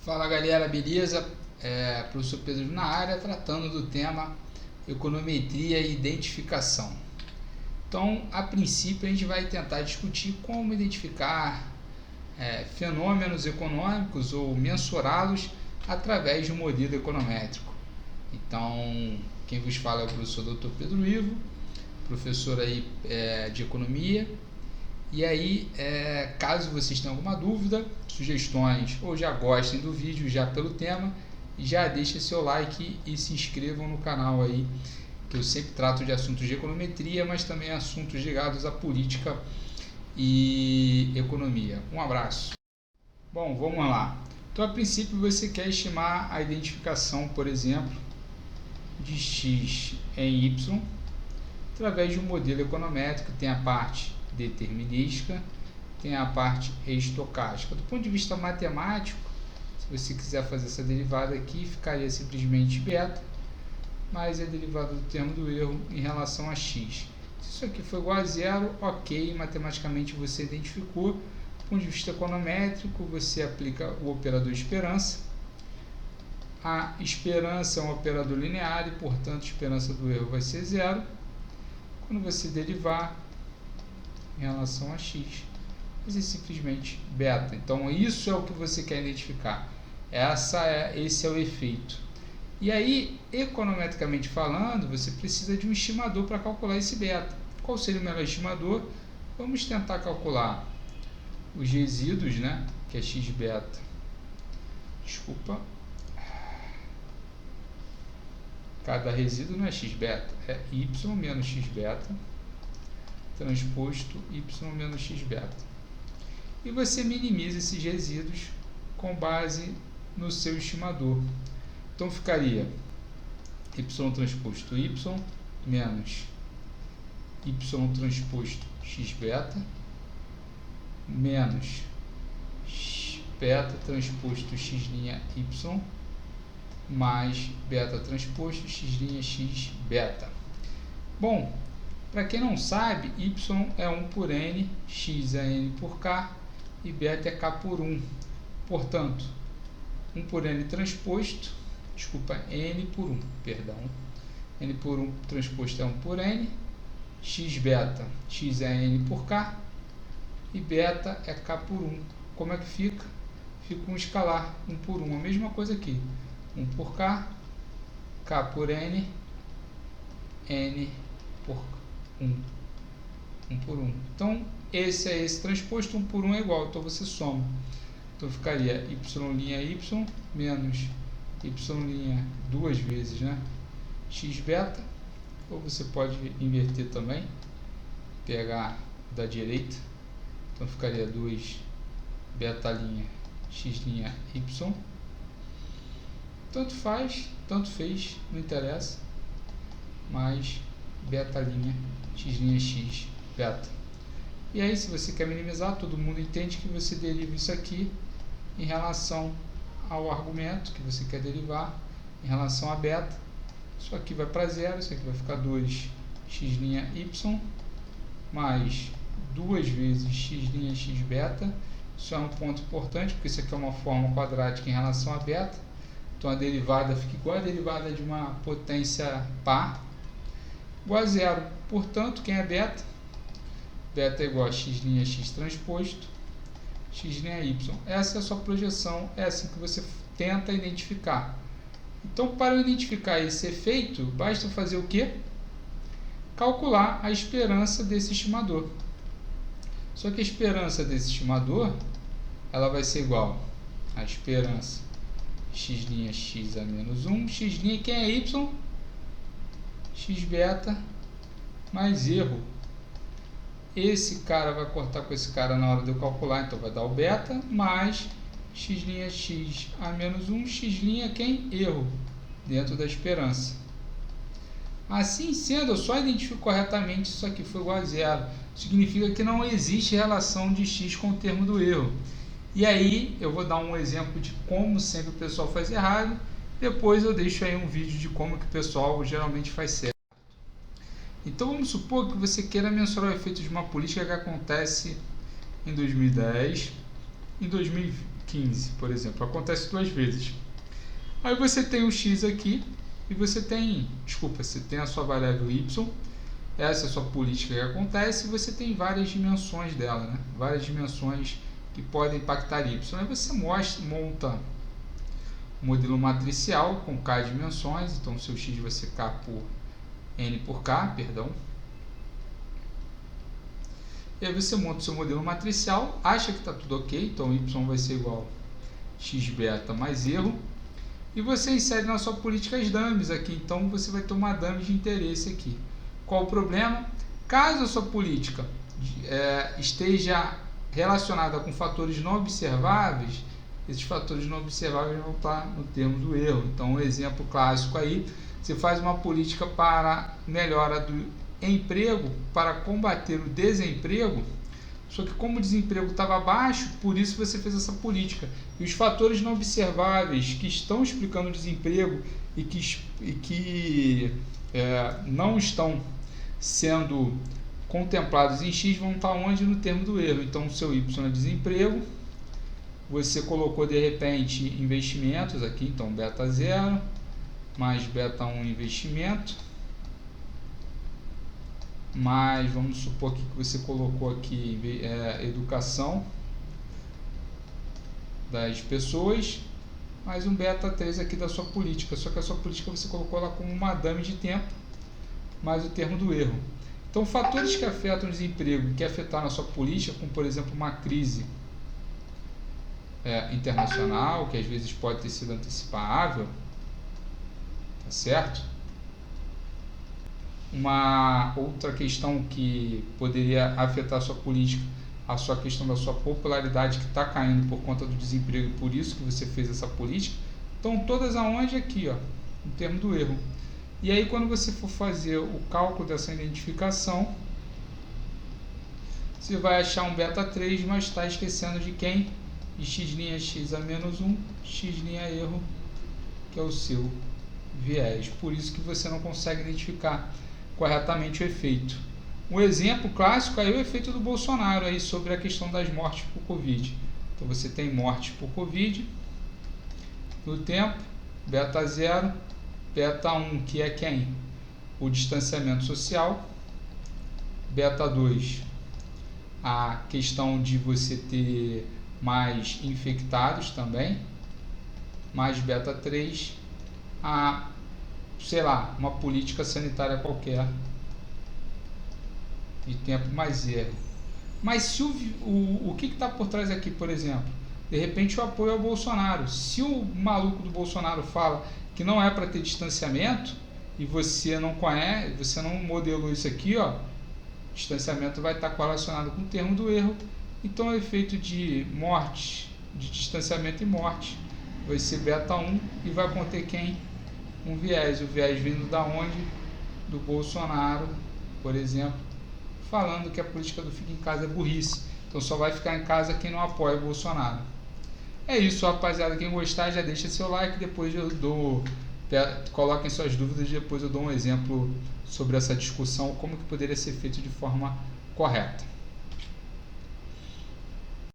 Fala galera, beleza? Professor Pedro na área, tratando do tema econometria e identificação. Então, a princípio, a gente vai tentar discutir como identificar fenômenos econômicos ou mensurá-los através de um modelo econométrico. Então, quem vos fala é o professor Dr. Pedro Ivo, professor aí de economia. E aí, caso vocês tenham alguma dúvida, sugestões ou já gostem do vídeo já pelo tema, já deixem seu like e se inscrevam no canal aí, que eu sempre trato de assuntos de econometria, mas também assuntos ligados à política e economia. Um abraço. Bom, vamos lá. Então, a princípio, você quer estimar a identificação, por exemplo, de x em y, através de um modelo econométrico. Tem a parte determinística, tem a parte estocástica. Do ponto de vista matemático, se você quiser fazer essa derivada aqui, ficaria simplesmente beta, mais a derivada do termo do erro em relação a x. Se isso aqui for igual a zero, ok, matematicamente você identificou. Do ponto de vista econométrico, você aplica o operador esperança. A esperança é um operador linear e, portanto, a esperança do erro vai ser zero. Quando você derivar em relação a x, vai ser simplesmente beta. Então, isso é o que você quer identificar. Esse é o efeito. E aí, econometricamente falando, você precisa de um estimador para calcular esse beta. Qual seria o melhor estimador? Vamos tentar calcular os resíduos, né? Que é x beta. Desculpa. Cada resíduo não é x beta, é y menos x beta transposto y menos x beta. E você minimiza esses resíduos com base no seu estimador. Então ficaria y transposto y menos y transposto x beta menos beta transposto x' y mais beta transposto x' beta. Bom, para quem não sabe, y é 1 por n, x é n por k e beta é k por 1. Portanto, 1 por n transposto, n por 1, perdão. N por 1 transposto é 1 por n, x beta, x é n por k e beta é k por 1. Como é que fica? Fica um escalar, 1 por 1, a mesma coisa aqui. 1 por k, k por n, n por 1. 1 por 1. Então, esse transposto, 1 por 1 é igual, então você soma. Então, ficaria y' menos y' duas vezes, né? x beta, ou você pode inverter também, pegar da direita. Então, ficaria 2 beta' x' y. Tanto faz, tanto fez, não interessa, mais beta' x' beta. E aí, se você quer minimizar, todo mundo entende que você deriva isso aqui em relação ao argumento que você quer derivar, em relação a beta. Isso aqui vai para zero, isso aqui vai ficar 2 x' y mais 2 vezes x' beta. Isso é um ponto importante, porque isso aqui é uma forma quadrática em relação a beta. Então, a derivada fica igual a derivada de uma potência par, igual a zero. Portanto, quem é beta? Beta é igual a x' transposto, x' y. Essa é a sua projeção, é assim que você tenta identificar. Então, para identificar esse efeito, basta fazer o quê? Calcular a esperança desse estimador. Só que a esperança desse estimador, ela vai ser igual a esperança x' a menos 1, x', quem é y? X beta mais erro. Esse cara vai cortar com esse cara na hora de eu calcular, então vai dar o beta mais x' a menos 1, x' quem? Erro, dentro da esperança. Assim sendo, eu só identifico corretamente isso aqui foi igual a zero. Significa que não existe relação de x com o termo do erro. E aí, eu vou dar um exemplo de como sempre o pessoal faz errado. Depois eu deixo aí um vídeo de como que o pessoal geralmente faz certo. Então, vamos supor que você queira mensurar o efeito de uma política que acontece em 2010, em 2020, 15, por exemplo. Acontece 2 vezes. Aí você tem o x aqui e você tem a sua variável y. Essa é a sua política que acontece e você tem várias dimensões dela, né? Várias dimensões que podem impactar y. Aí você monta um modelo matricial com k dimensões, então o seu x vai ser k por n por k, perdão. E aí você monta o seu modelo matricial, acha que está tudo ok, então y vai ser igual a x beta mais erro. E você insere na sua política as dummies aqui, então você vai ter uma dummy de interesse aqui. Qual o problema? Caso a sua política esteja relacionada com fatores não observáveis, esses fatores não observáveis vão estar no termo do erro. Então, um exemplo clássico aí, você faz uma política para melhora do emprego, para combater o desemprego, só que como o desemprego estava baixo, por isso você fez essa política. E os fatores não observáveis que estão explicando o desemprego e que não estão sendo contemplados em x vão estar onde? No termo do erro. Então, o seu y é desemprego, você colocou de repente investimentos aqui, então beta 0 mais beta 1 investimento, mais vamos supor que você colocou aqui educação das pessoas, mais um beta 3 aqui da sua política, só que a sua política você colocou ela como uma dummy de tempo, mais o termo do erro. Então, fatores que afetam o desemprego e que afetaram a sua política, como por exemplo uma crise internacional, que às vezes pode ter sido antecipável, tá certo? Uma outra questão que poderia afetar a sua política, a sua questão da sua popularidade que está caindo por conta do desemprego, por isso que você fez essa política. Então, todas aonde? Aqui, ó, no termo do erro. E aí, quando você for fazer o cálculo dessa identificação, você vai achar um beta 3, mas está esquecendo de quem? De x' a menos 1, x' erro, que é o seu viés. Por isso que você não consegue identificar corretamente o efeito. Um exemplo clássico aí é o efeito do Bolsonaro aí sobre a questão das mortes por Covid. Então você tem mortes por Covid no tempo, beta 0, beta 1, que é quem? O distanciamento social, beta 2, a questão de você ter mais infectados também, mais beta 3, uma política sanitária qualquer de tempo mais zero. Mas se o que está por trás aqui, por exemplo? De repente o apoio ao Bolsonaro. Se o maluco do Bolsonaro fala que não é para ter distanciamento e você não conhece, você não modelou isso aqui, ó, distanciamento vai estar correlacionado com o termo do erro. Então o efeito de morte, de distanciamento e morte, vai ser beta 1 e vai conter quem? Um viés. O viés vindo da onde? Do Bolsonaro, por exemplo, falando que a política do fica em casa é burrice. Então só vai ficar em casa quem não apoia o Bolsonaro. É isso, rapaziada. Quem gostar já deixa seu like, depois eu coloquem suas dúvidas e depois eu dou um exemplo sobre essa discussão, como que poderia ser feito de forma correta.